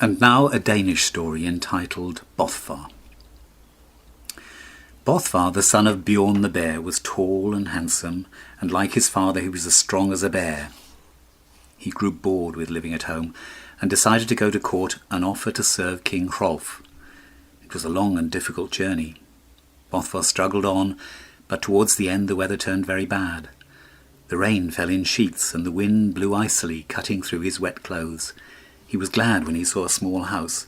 And now a Danish story entitled Bothvar. Bothvar, the son of Bjorn the bear, was tall and handsome, and like his father he was as strong as a bear. He grew bored with living at home and decided to go to court and offer to serve King Hrolf. It was a long and difficult journey. Bothvar struggled on, but towards the end the weather turned very bad. The rain fell in sheets and the wind blew icily, cutting through his wet clothes. He was glad when he saw a small house.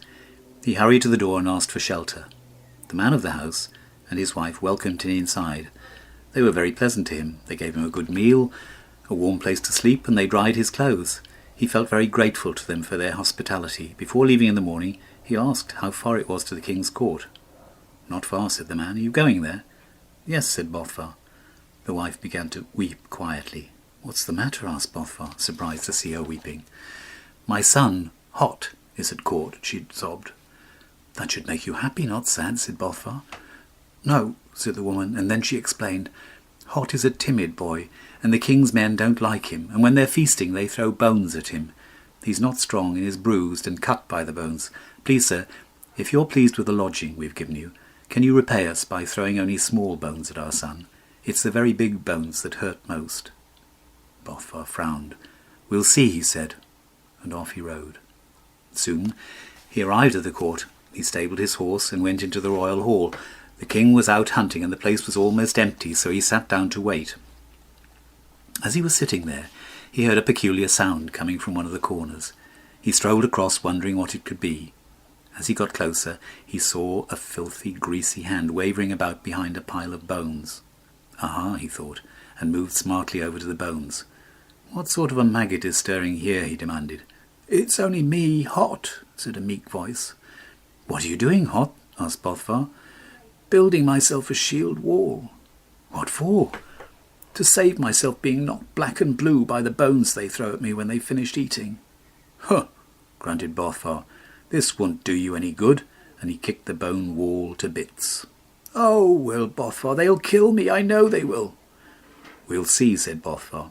He hurried to the door and asked for shelter. The man of the house and his wife welcomed him inside. They were very pleasant to him. They gave him a good meal, a warm place to sleep, and they dried his clothes. He felt very grateful to them for their hospitality. Before leaving in the morning, he asked how far it was to the king's court. "Not far," said the man. "Are you going there?" "Yes," said Bothvar. The wife began to weep quietly. "What's the matter?" asked Bothvar, surprised to see her weeping. "My son, Hot, is at court," she sobbed. "That should make you happy, not sad," said Bothvar. "No," said the woman, and then she explained. "Hot is a timid boy, and the king's men don't like him, and when they're feasting they throw bones at him. He's not strong and is bruised and cut by the bones. Please, sir, if you're pleased with the lodging we've given you, can you repay us by throwing only small bones at our son? It's the very big bones that hurt most." Bothvar frowned. "We'll see," he said, and off he rode. Soon he arrived at the court. He stabled his horse and went into the royal hall. The king was out hunting and the place was almost empty, so he sat down to wait. As he was sitting there, he heard a peculiar sound coming from one of the corners. He strolled across, wondering what it could be. As he got closer, he saw a filthy, greasy hand wavering about behind a pile of bones. "Aha," he thought, and moved smartly over to the bones. "What sort of a maggot is stirring here?" he demanded. "It's only me, Hot," said a meek voice. "What are you doing, Hot?" asked Bothvar. "Building myself a shield wall." "What for?" "To save myself being knocked black and blue by the bones they throw at me when they've finished eating." "Huh," grunted Bothvar. "This won't do you any good," and he kicked the bone wall to bits. "Oh, well, Bothvar, they'll kill me, I know they will." "We'll see," said Bothvar.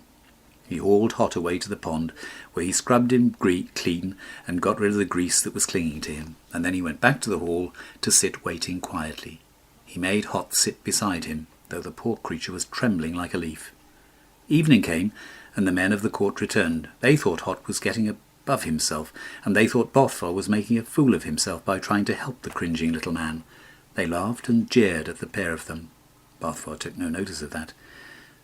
He hauled Hot away to the pond, where he scrubbed him clean and got rid of the grease that was clinging to him, and then he went back to the hall to sit waiting quietly. He made Hot sit beside him, though the poor creature was trembling like a leaf. Evening came, and the men of the court returned. They thought Hot was getting above himself, and they thought Bothvar was making a fool of himself by trying to help the cringing little man. They laughed and jeered at the pair of them. Bothvar took no notice of that.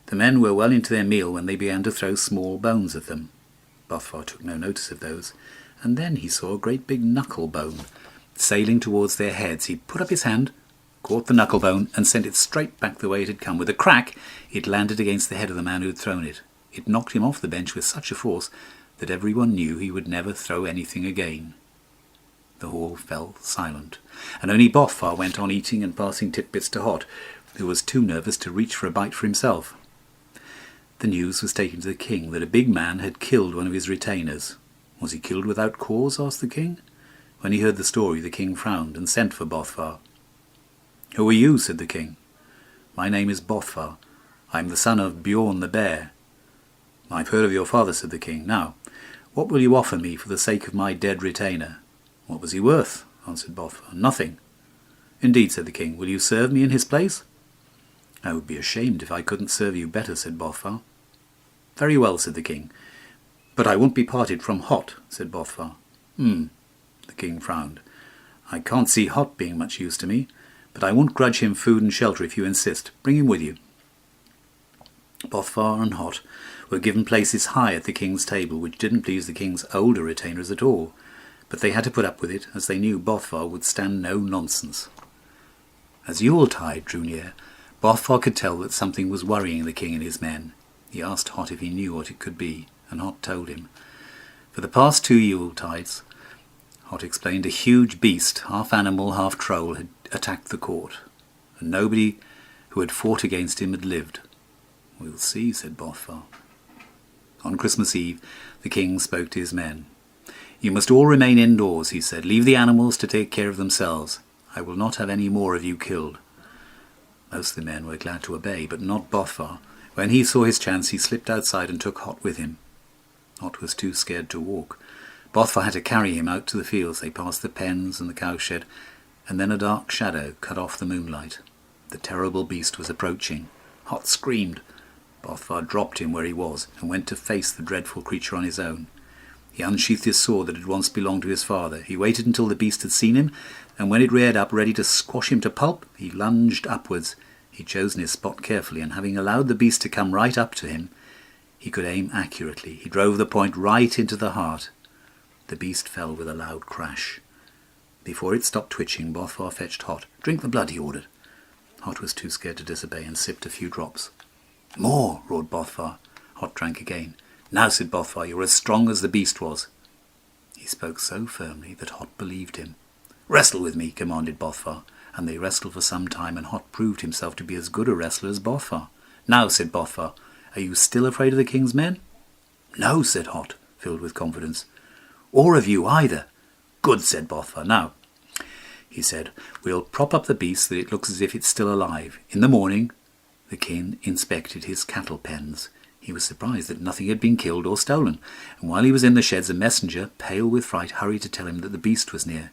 The men were well into their meal when they began to throw small bones at them. Bothvar took no notice of those, and then he saw a great big knuckle bone sailing towards their heads. He put up his hand, caught the knuckle bone, and sent it straight back the way it had come. With a crack, it landed against the head of the man who had thrown it. It knocked him off the bench with such a force that everyone knew he would never throw anything again. The hall fell silent, and only Bothvar went on eating and passing titbits to Hot, who was too nervous to reach for a bite for himself. The news was taken to the king that a big man had killed one of his retainers. "Was he killed without cause?" asked the king. When he heard the story, the king frowned and sent for Bothvar. "Who are you?" said the king. "My name is Bothvar. I am the son of Bjorn the bear." "I've heard of your father," said the king. "Now, what will you offer me for the sake of my dead retainer?" "What was he worth?" answered Bothvar. "Nothing." "Indeed," said the king. "Will you serve me in his place?" "I would be ashamed if I couldn't serve you better," said Bothvar. "Very well," said the king. "But I won't be parted from Hot," said Bothvar. The king frowned. "I can't see Hot being much use to me, but I won't grudge him food and shelter if you insist. Bring him with you." Bothvar and Hot were given places high at the king's table, which didn't please the king's older retainers at all, but they had to put up with it, as they knew Bothvar would stand no nonsense. As Yuletide drew near, Bothvar could tell that something was worrying the king and his men. He asked Hot if he knew what it could be, and Hot told him. For the past 2 Yuletides, Hot explained, a huge beast, half animal, half troll, had attacked the court, and nobody who had fought against him had lived. "We'll see," said Bothvar. On Christmas Eve, the king spoke to his men. "You must all remain indoors," he said. "Leave the animals to take care of themselves. I will not have any more of you killed." Most of the men were glad to obey, but not Bothvar. When he saw his chance, he slipped outside and took Hot with him. Hot was too scared to walk, Bothvar had to carry him out to the fields. They passed the pens and the cowshed, and then a dark shadow cut off the moonlight. The terrible beast was approaching. Hot screamed. Bothvar dropped him where he was and went to face the dreadful creature on his own. He unsheathed his sword that had once belonged to his father. He waited until the beast had seen him, and when it reared up ready to squash him to pulp, he lunged upwards. He'd chosen his spot carefully, and having allowed the beast to come right up to him, he could aim accurately. He drove the point right into the heart. The beast fell with a loud crash. Before it stopped twitching, Bothvar fetched Hot. "Drink the blood," he ordered. Hot was too scared to disobey and sipped a few drops. "More," roared Bothvar. Hot drank again. "Now," said Bothvar, "you're as strong as the beast was." He spoke so firmly that Hot believed him. "Wrestle with me," commanded Bothvar, and they wrestled for some time, and Hot proved himself to be as good a wrestler as Bothvar. "Now," said Bothvar, "are you still afraid of the king's men?" "No," said Hot, filled with confidence. "Or of you either." "Good," said Bothvar. "Now," he said, "we'll prop up the beast so that it looks as if it's still alive. In the morning—" The king inspected his cattle pens. He was surprised that nothing had been killed or stolen, and while he was in the sheds a messenger, pale with fright, hurried to tell him that the beast was near.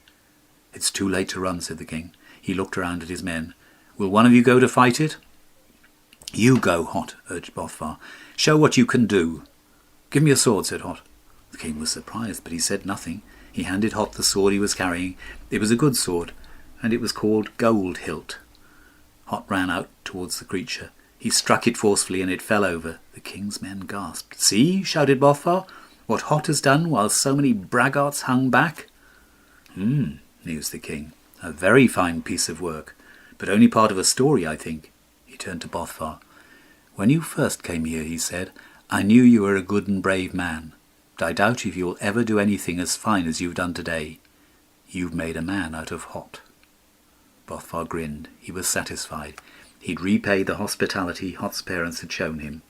"It's too late to run," said the king. He looked around at his men. "Will one of you go to fight it?" "You go, Hot," urged Bothvar. "Show what you can do." "Give me a sword," said Hot. The king was surprised, but he said nothing. He handed Hot the sword he was carrying. It was a good sword, and it was called Gold Hilt. Hot ran out towards the creature. He struck it forcefully, and it fell over. The king's men gasped. "See," shouted Bothvar, "what Hot has done while so many braggarts hung back." Mused the king. "A very fine piece of work, but only part of a story, I think." He turned to Bothvar. "When you first came here," he said, "I knew you were a good and brave man. But I doubt if you'll ever do anything as fine as you've done today. You've made a man out of Hot." Bothvar grinned. He was satisfied. He'd repaid the hospitality Hot's parents had shown him.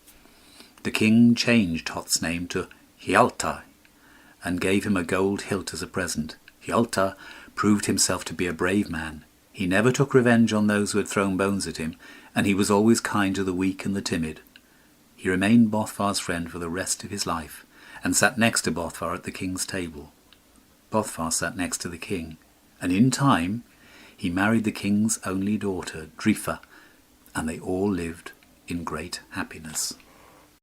The king changed Hot's name to Hjalta and gave him a gold hilt as a present. Hjalta proved himself to be a brave man. He never took revenge on those who had thrown bones at him, and he was always kind to the weak and the timid. He remained Bothvar's friend for the rest of his life, and sat next to Bothvar at the king's table. Bothvar sat next to the king, and in time he married the king's only daughter, Drifa, and they all lived in great happiness.